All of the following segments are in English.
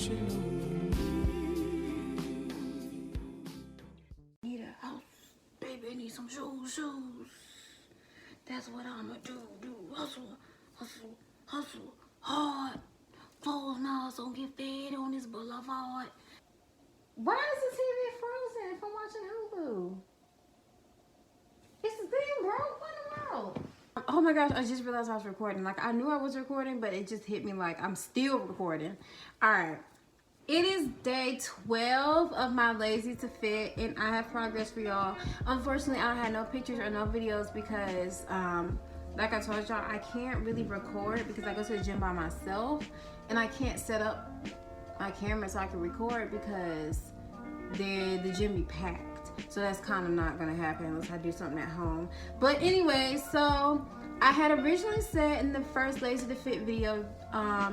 Need a house, baby. I need some shoes. That's what I'ma do. Hustle, hard. 4 miles, don't get fed on this boulevard. Why is the TV frozen if I'm watching Hulu? It's the thing, bro. What in the world? Oh my gosh, I just realized I was recording. Like, I knew I was recording, but it just hit me like I'm still recording. Alright. It is day 12 of my Lazy to Fit, and I have progress for y'all. Unfortunately, I don't have no pictures or no videos because, like I told y'all, I can't really record because I go to the gym by myself, and I can't set up my camera so I can record because the gym be packed. So that's kind of not gonna happen unless I do something at home. But anyway, so I had originally said in the first Lazy to Fit video,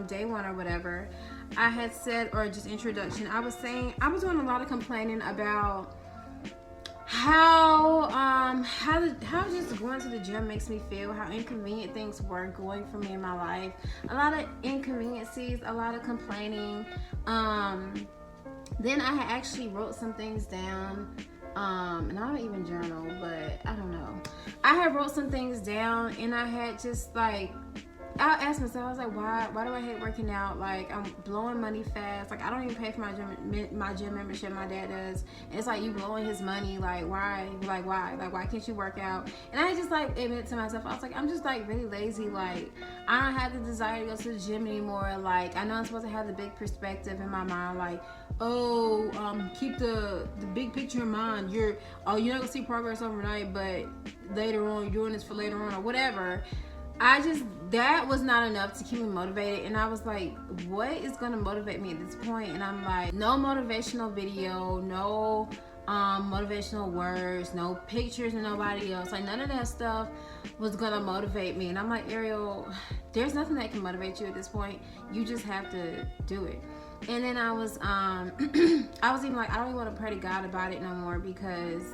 day 1 or whatever, I had said, or just introduction, I was saying I was doing a lot of complaining about how just going to the gym makes me feel, how inconvenient things were going for me in my life, a lot of inconveniencies, a lot of complaining. Then I had actually wrote some things down, and I don't even journal, but I don't know. I had wrote some things down, and I had just like, I asked myself, I was like, why do I hate working out? Like, I'm blowing money fast. Like, I don't even pay for my gym membership. My dad does. And it's like, you blowing his money. Like, why? Like, why? Like, why can't you work out? And I just like admit to myself, I was like, I'm just like really lazy. Like, I don't have the desire to go to the gym anymore. Like, I know I'm supposed to have the big perspective in my mind. Like, keep the big picture in mind. You're not gonna see progress overnight, but later on, you're doing this for later on or whatever. That was not enough to keep me motivated, and I was like, what is gonna motivate me at this point? And I'm like, no motivational video, no motivational words, no pictures of nobody else. Like, none of that stuff was gonna motivate me. And I'm like, Ariel, there's nothing that can motivate you at this point. You just have to do it. And then I was I was even like, I don't even want to pray to God about it no more, because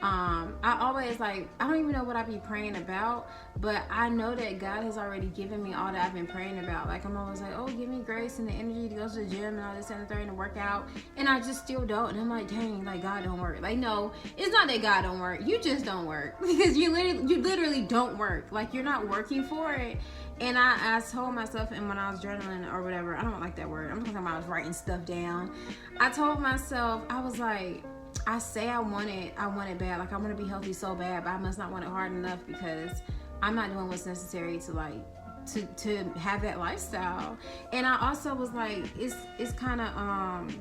I always like, I don't even know what I be praying about, but I know that God has already given me all that I've been praying about. Like, I'm always like, oh, give me grace and the energy to go to the gym and all this and the third and to work out, and I just still don't. And I'm like, dang, like, God don't work. Like, no, it's not that God don't work. You just don't work, because you literally don't work. Like, you're not working for it. And I told myself, and when I was journaling or whatever, I don't like that word, I'm talking about I was writing stuff down. I told myself, I was like, I say I want it bad. Like, I want to be healthy so bad, but I must not want it hard enough, because I'm not doing what's necessary to like to have that lifestyle. And I also was like, it's kind of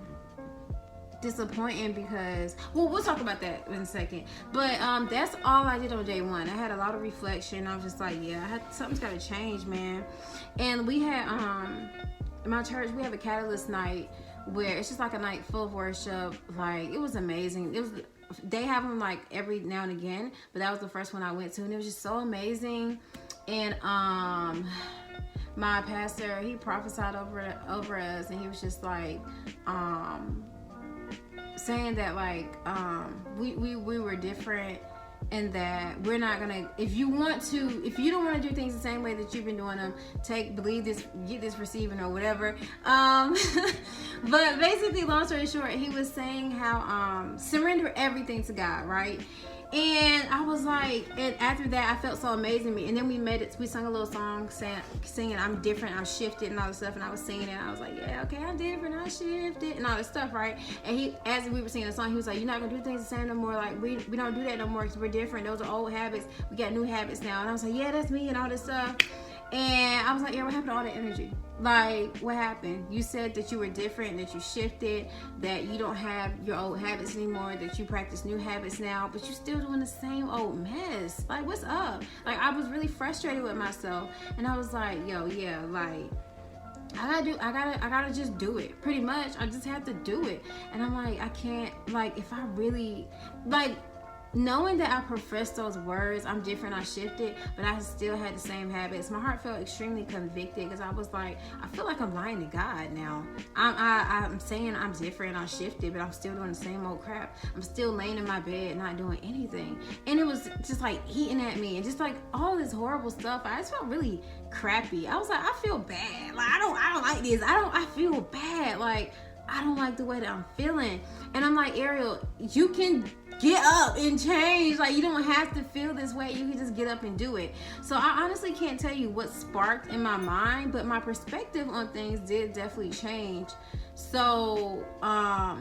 disappointing, because, well, we'll talk about that in a second, but that's all I did on day 1. I had a lot of reflection. I was just like, yeah, something's got to change, man. And we had in my church, we have a catalyst night where it's just like a night full of worship. Like, it was amazing. They have them like every now and again, but that was the first one I went to, and it was just so amazing. And my pastor, he prophesied over us, and he was just like saying that like we were different, and that we're not gonna, if you don't want to do things the same way that you've been doing them, believe this, get this receiving or whatever. But basically, long story short, he was saying how surrender everything to God, right? And I was like, and after that, I felt so amazing. And then we sung a little song singing I'm different, I'm shifted, and all this stuff. And I was singing it, and I was like, yeah, okay, I'm different, I'm shifted, and all this stuff, right? And he, as we were singing the song, he was like, you're not gonna do things the same no more. Like, we don't do that no more, because we're different. Those are old habits. We got new habits now. And I was like, yeah, that's me, and all this stuff. And I was like, yeah, what happened to all that energy? Like, what happened? You said that you were different, that you shifted, that you don't have your old habits anymore, that you practice new habits now, but you're still doing the same old mess. Like, what's up? Like, I was really frustrated with myself, and I was like, yo, yeah, like, I gotta just do it. Pretty much, I just have to do it. And I'm like, I can't, like, if I really, like, knowing that I professed those words, I'm different, I shifted, but I still had the same habits, my heart felt extremely convicted, because I was like, I feel like I'm lying to God now. I'm saying I'm different, I shifted, but I'm still doing the same old crap. I'm still laying in my bed, not doing anything. And it was just like eating at me, and just like all this horrible stuff. I just felt really crappy. I was like, I feel bad. Like, I don't like this. I feel bad. Like, I don't like the way that I'm feeling. And I'm like, Ariel, you can get up and change. Like, you don't have to feel this way. You can just get up and do it. So I honestly can't tell you what sparked in my mind, but my perspective on things did definitely change. So I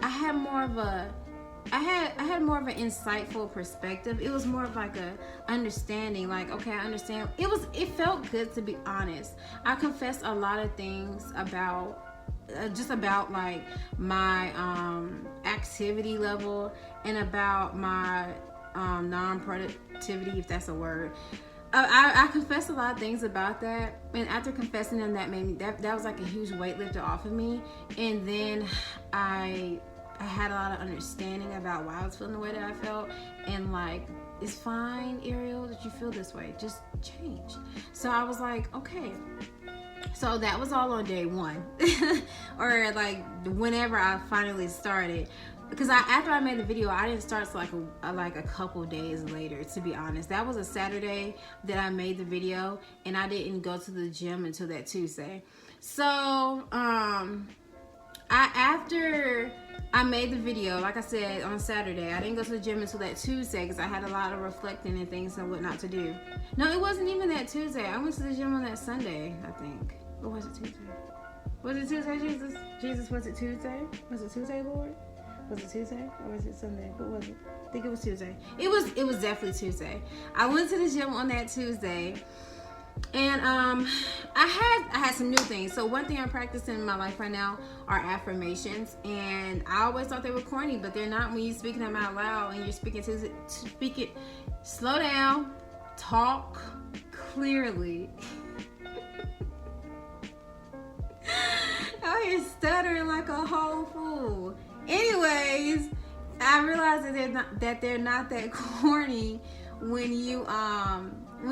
had more of an insightful perspective. It was more of like a understanding, like, okay, I understand. It felt good, to be honest. I confessed a lot of things about just about like my activity level and about my non-productivity, if that's a word. I confessed a lot of things about that, and after confessing them, that made me that was like a huge weight lifted off of me. And then I had a lot of understanding about why I was feeling the way that I felt, and like, it's fine, Ariel, that you feel this way, just change. So I was like, okay. So that was all on day one or like whenever I finally started, because after I made the video, I didn't start till like a couple days later, to be honest. That was a Saturday that I made the video, and I didn't go to the gym until that Tuesday. So after I made the video, like I said, on Saturday, I didn't go to the gym until that Tuesday because I had a lot of reflecting and things and what not to do. No, it wasn't even that Tuesday. I went to the gym on that Sunday, I think. Or was it Tuesday? Was it Tuesday, Jesus? Jesus, was it Tuesday? Was it Tuesday, Lord? Was it Tuesday or was it Sunday? What was it? I think it was Tuesday. It was definitely Tuesday. I went to the gym on that Tuesday. And I had some new things. So one thing I'm practicing in my life right now are affirmations, and I always thought they were corny, but they're not when you're speaking them out loud and you're speak it. Slow down, talk clearly. Out here stuttering like a whole fool. Anyways, I realized that they're not that corny when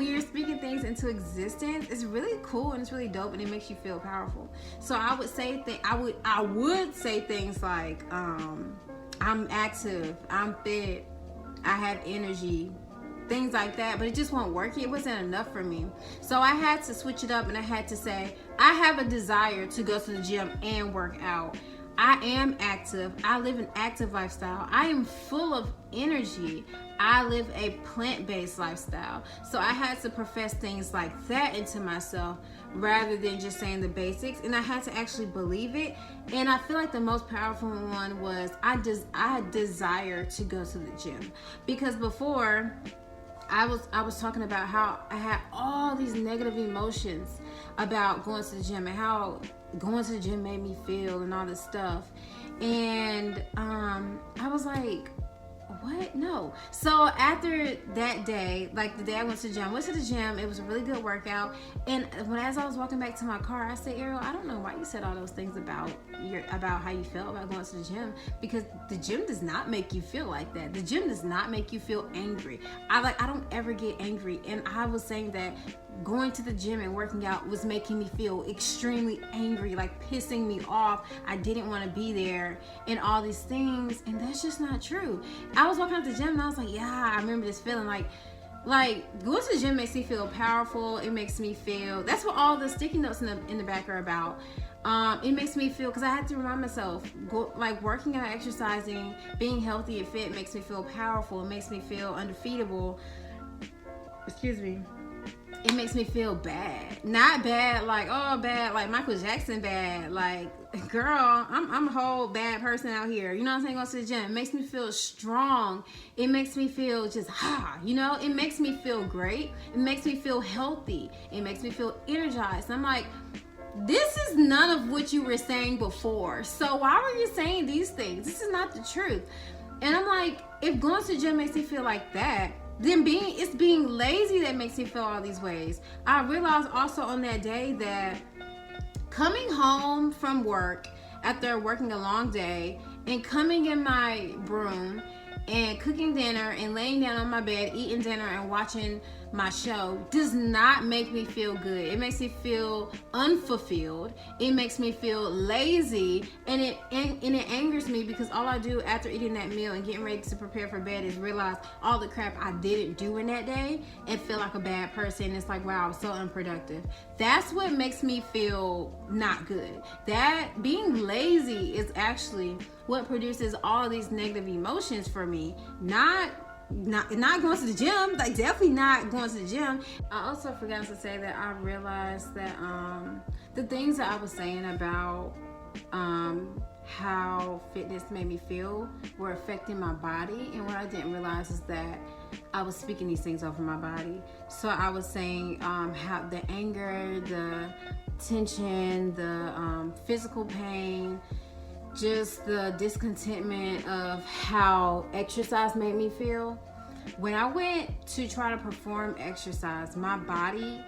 you're speaking things into existence. It's really cool and it's really dope, and it makes you feel powerful. So I would say I would say things like I'm active, I'm fit, I have energy, things like that, but it just won't work. It wasn't enough for me. So I had to switch it up, and I had to say I have a desire to go to the gym and work out. I am active. I live an active lifestyle. I am full of energy. I live a plant-based lifestyle. So I had to profess things like that into myself rather than just saying the basics. And I had to actually believe it. And I feel like the most powerful one was I desire to go to the gym. Because before, I was talking about how I had all these negative emotions about going to the gym and how going to the gym made me feel and all this stuff. And I was like, what? No. So after that day, like the day I went to the gym, it was a really good workout. And as I was walking back to my car, I said, Ariel, I don't know why you said all those things about how you felt about going to the gym, because the gym does not make you feel like that. The gym does not make you feel angry. I don't ever get angry. And I was saying that going to the gym and working out was making me feel extremely angry, like pissing me off. I didn't want to be there and all these things, and that's just not true. I was walking out the gym and I was like, yeah, I remember this feeling like going to the gym makes me feel powerful. It makes me feel, that's what all the sticky notes in the back are about. It makes me feel, because I had to remind myself, working out, exercising, being healthy and fit makes me feel powerful. It makes me feel undefeatable. Excuse me. It makes me feel bad. Not bad like, oh, bad like Michael Jackson bad. Like, girl, I'm a whole bad person out here. You know what I'm saying? Going to the gym. It makes me feel strong. It makes me feel just, it makes me feel great. It makes me feel healthy. It makes me feel energized. I'm like, this is none of what you were saying before. So why were you saying these things? This is not the truth. And I'm like, if going to the gym makes me feel like that, then it's being lazy that makes me feel all these ways. I realized also on that day that coming home from work after working a long day and coming in my room and cooking dinner and laying down on my bed, eating dinner and watching my show does not make me feel good. It makes me feel unfulfilled. It makes me feel lazy, and it angers me because all I do after eating that meal and getting ready to prepare for bed is realize all the crap I didn't do in that day and feel like a bad person. It's like, wow, I was so unproductive. That's what makes me feel not good. That being lazy is actually what produces all these negative emotions for me. Not going to the gym, like definitely not going to the gym. I also forgot to say that I realized that the things that I was saying about how fitness made me feel were affecting my body, and what I didn't realize is that I was speaking these things over my body. So I was saying how the anger, the tension, the physical pain, just the discontentment of how exercise made me feel. When I went to try to perform exercise, my body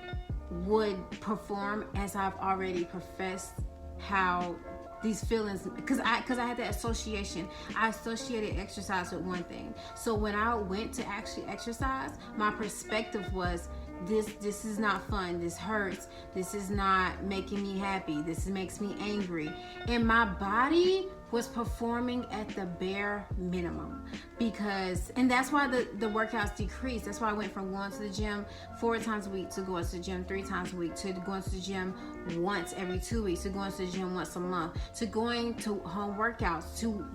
would perform as I've already professed how these feelings, because I had that association. I associated exercise with one thing. So when I went to actually exercise, my perspective was, this is not fun, this hurts, this is not making me happy, this makes me angry. And my body was performing at the bare minimum, and that's why the workouts decreased. That's why I went from going to the gym 4 times a week to going to the gym 3 times a week, to going to the gym once every 2 weeks, to going to the gym once a month, to going to home workouts, to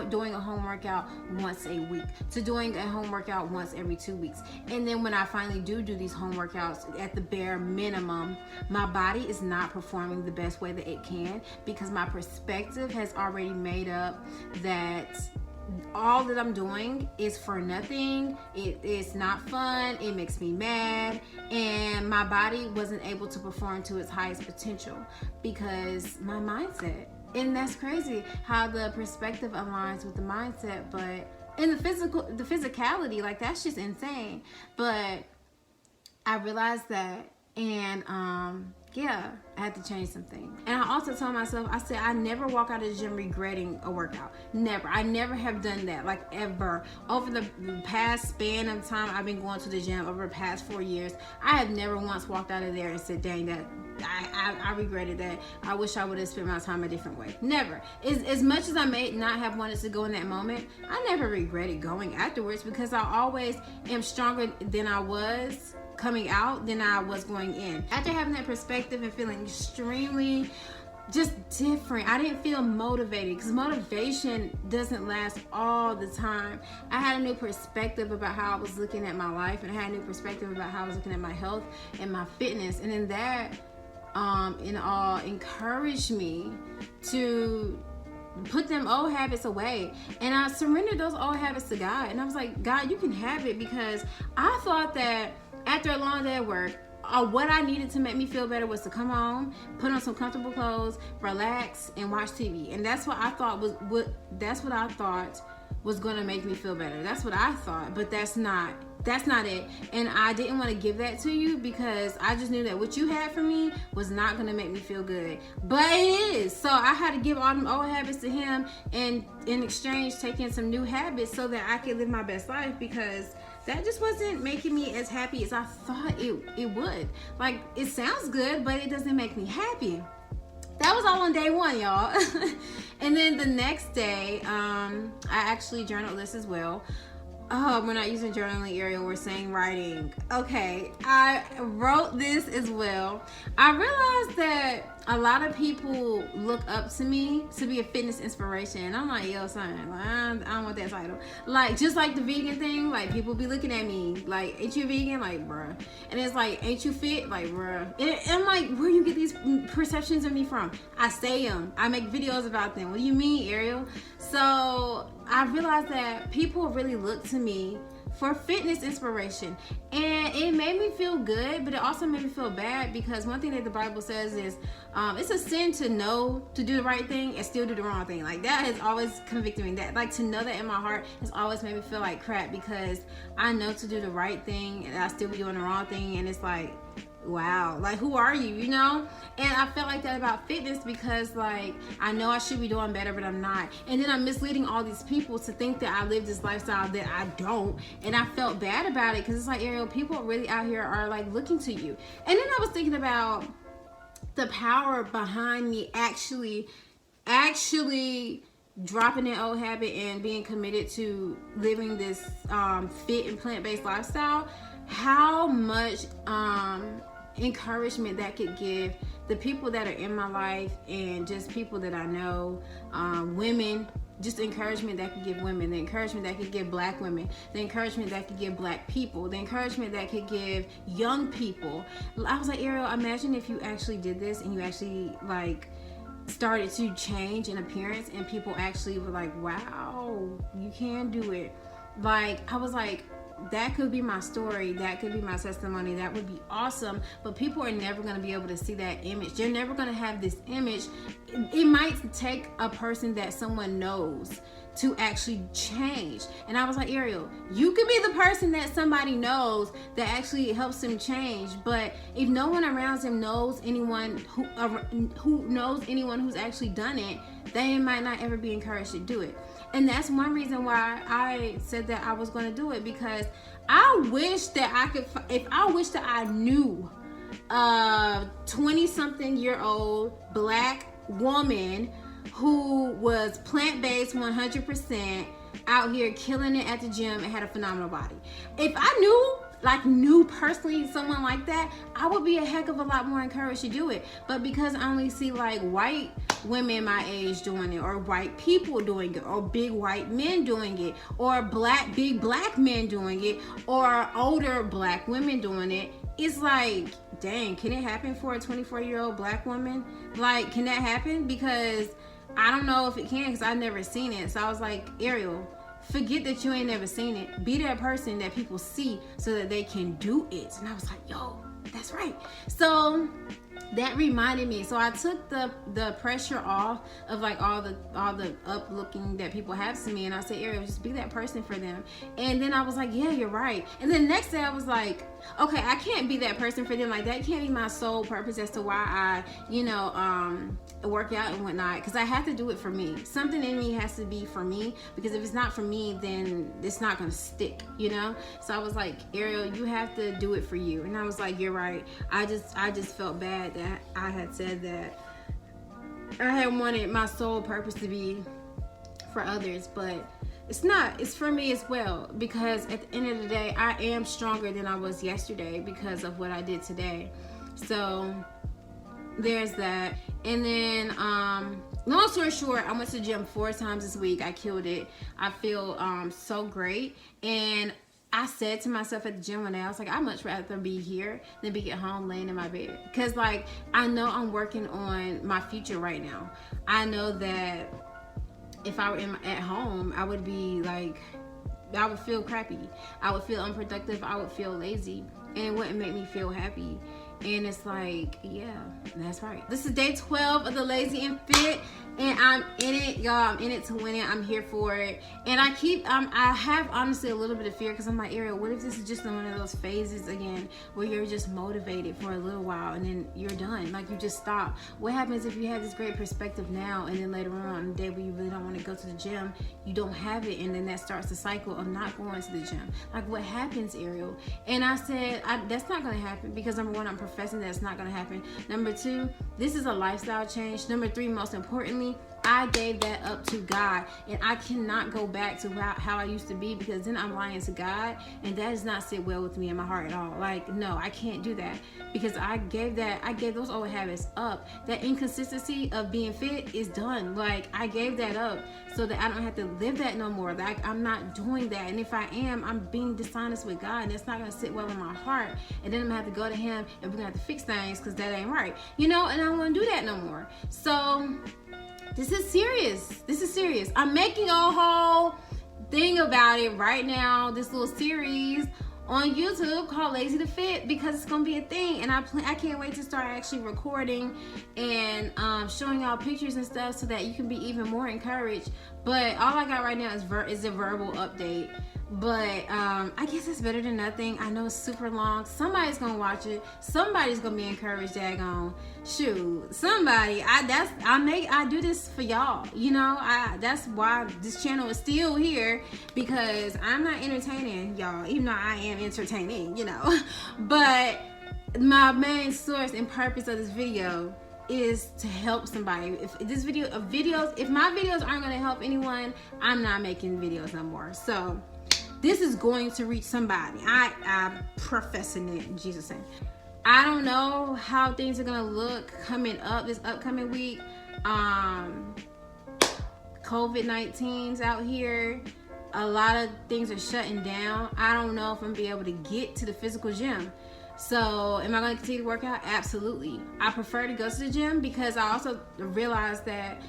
doing a home workout once a week, to doing a home workout once every 2 weeks. And then when I finally do these home workouts at the bare minimum, my body is not performing the best way that it can, because my perspective has already made up that all that I'm doing is for nothing. It's not fun. It makes me mad, and my body wasn't able to perform to its highest potential because my mindset. And that's crazy how the perspective aligns with the mindset, but in the physicality, like that's just insane. But I realized that, and yeah, I had to change something. And I also told myself, I said, I never walk out of the gym regretting a workout. Never. I never have done that, like ever. Over the past span of time I've been going to the gym, over the past 4 years, I have never once walked out of there and said, dang, that I regretted that. I wish I would have spent my time a different way. Never. As much as I may not have wanted to go in that moment, I never regretted going afterwards, because I always am stronger than I was coming out than I was going in. After having that perspective and feeling extremely just different, I didn't feel motivated, because motivation doesn't last all the time. I had a new perspective about how I was looking at my life, and I had a new perspective about how I was looking at my health and my fitness, and in that in all encouraged me to put them old habits away. And I surrendered those old habits to God, and I was like, God, you can have it, because I thought that after a long day at work, what I needed to make me feel better was to come home, put on some comfortable clothes, relax, and watch TV. And that's what I thought was going to make me feel better. That's what I thought, but that's not it. And I didn't want to give that to you, because I just knew that what you had for me was not going to make me feel good, but it is. So I had to give all them old habits to him, and in exchange take in some new habits so that I could live my best life, because that just wasn't making me as happy as I thought it would. Like, it sounds good, but it doesn't make me happy. That was all on day 1, y'all. And then the next day, I actually journaled this as well. Oh, we're not using journaling, Ariel. We're saying writing. Okay, I wrote this as well. I realized that a lot of people look up to me to be a fitness inspiration. And I'm like, yo, son, I don't want that title. Like, just like the vegan thing, like, people be looking at me like, ain't you vegan? Like, bruh. And it's like, ain't you fit? Like, bruh. And I'm like, where you get these perceptions of me from? I say them. I make videos about them. What do you mean, Ariel? So I realized that people really look to me for fitness inspiration, and it made me feel good, but it also made me feel bad, because one thing that the Bible says is it's a sin to know to do the right thing and still do the wrong thing. Like, that has always convicted me. That, like, to know that in my heart has always made me feel like crap, because I know to do the right thing and I still be doing the wrong thing, and it's like, wow, like who are you, you know? And I felt like that about fitness because like I know I should be doing better, but I'm not. And then I'm misleading all these people to think that I live this lifestyle that I don't. And I felt bad about it because it's like, Ariel, people really out here are like looking to you. And then I was thinking about the power behind me actually dropping that old habit and being committed to living this fit and plant-based lifestyle. How much encouragement that could give the people that are in my life and just people that I know, women, just encouragement that could give women, the encouragement that could give black women, the encouragement that could give black people, the encouragement that could give young people. I was like, Ariel, imagine if you actually did this and you actually like started to change in appearance and people actually were like, wow, you can do it. Like, I was like, that could be my story, that could be my testimony, that would be awesome. But people are never going to be able to see that image. They're never going to have this image. It might take a person that someone knows to actually change. And I was like, Ariel, you could be the person that somebody knows that actually helps them change. But if no one around them knows anyone who knows anyone who's actually done it, they might not ever be encouraged to do it. And that's one reason why I said that I was going to do it, because I wish that I knew a 20-something-year-old black woman who was plant-based 100%, out here killing it at the gym and had a phenomenal body. If I knew personally someone like that, I would be a heck of a lot more encouraged to do it. But because I only see like white women my age doing it, or white people doing it, or big white men doing it, or big black men doing it, or older black women doing it, it's like, dang, can it happen for a 24-year-old black woman? Like, can that happen? Because I don't know if it can, because I've never seen it. So I was like, Ariel, forget that you ain't never seen it. Be that person that people see so that they can do it. And I was like, yo, that's right. So that reminded me. So I took the pressure off of like all the up looking that people have to me, and I said, Ariel, just be that person for them. And then I was like, yeah, you're right. And then the next day I was like, okay, I can't be that person for them. Like, that can't be my sole purpose as to why I work out and whatnot, because I have to do it for me. Something in me has to be for me, because if it's not for me, then it's not gonna stick, So I was like, Ariel, you have to do it for you. And I was like, you're right. I just felt bad that I had said that I had wanted my sole purpose to be for others, but it's not. It's for me as well, because at the end of the day, I am stronger than I was yesterday because of what I did today. So there's that. And then long story short, I went to the gym 4 times this week. I killed it. I feel so great. And I said to myself at the gym one day, I was like, I'd much rather be here than be at home laying in my bed. Because like, I know I'm working on my future right now. I know that if I were at home, I would be like, I would feel crappy. I would feel unproductive. I would feel lazy. And it wouldn't make me feel happy. And it's like, yeah, that's right. This is day 12 of the Lazy and Fit, and I'm in it, y'all. I'm in it to win it. I'm here for it. And I have honestly a little bit of fear, because I'm like, Ariel, what if this is just one of those phases again where you're just motivated for a little while and then you're done, like you just stop? What happens if you have this great perspective now, and then later on the day where you really don't want to go to the gym, you don't have it, and then that starts the cycle of not going to the gym? Like, what happens, Ariel? And I said, that's not going to happen, because number one, I'm professing that it's not going to happen. Number two, this is a lifestyle change. Number three, most importantly, I gave that up to God, and I cannot go back to how I used to be, because then I'm lying to God, and that does not sit well with me in my heart at all. Like, no, I can't do that, because I gave those old habits up. That inconsistency of being fit is done. Like, I gave that up so that I don't have to live that no more. Like, I'm not doing that, and if I am, I'm being dishonest with God, and it's not gonna sit well in my heart. And then I'm gonna have to go to Him, and we're gonna have to fix things, because that ain't right, and I don't want to do that no more. So this is serious. I'm making a whole thing about it right now, this little series on YouTube called Lazy to Fit, because it's gonna be a thing, and I can't wait to start actually recording and showing y'all pictures and stuff, so that you can be even more encouraged. But all I got right now is a verbal update. But I guess it's better than nothing. I know it's super long. Somebody's gonna watch it. Somebody's gonna be encouraged. Daggone, shoot, somebody. I do this for y'all. You know, that's why this channel is still here, because I'm not entertaining y'all, even though I am entertaining. You know, but my main source and purpose of this video is to help somebody. If my videos aren't gonna help anyone, I'm not making videos no more. So this is going to reach somebody. I'm professing it in Jesus' name. I don't know how things are gonna look coming up this upcoming week. COVID-19's out here. A lot of things are shutting down. I don't know if I'm gonna be able to get to the physical gym. So am I going to continue to work out? Absolutely. I prefer to go to the gym, because I also realized that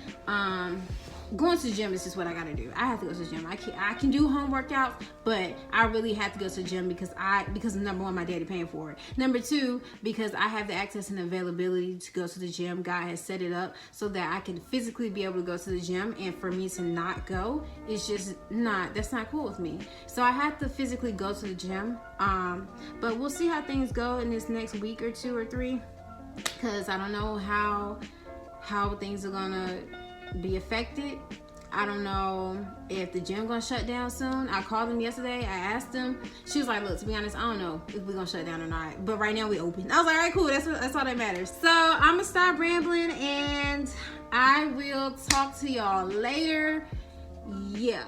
going to the gym is just what I got to do. I have to go to the gym. I can do home workouts, but I really have to go to the gym because number one, my daddy paying for it. Number two, because I have the access and availability to go to the gym. God has set it up so that I can physically be able to go to the gym, and for me to not go, it's just that's not cool with me. So I have to physically go to the gym. But we'll see how things go in this next week or 2 or 3, because I don't know how things are gonna be affected. I don't know if the gym gonna shut down soon. I called them yesterday. I asked them. She was like, look, to be honest, I don't know if we're gonna shut down or not, but right now we open. I was like, all right, cool, that's all that matters. So I'm gonna stop rambling, and I will talk to y'all later. Yeah.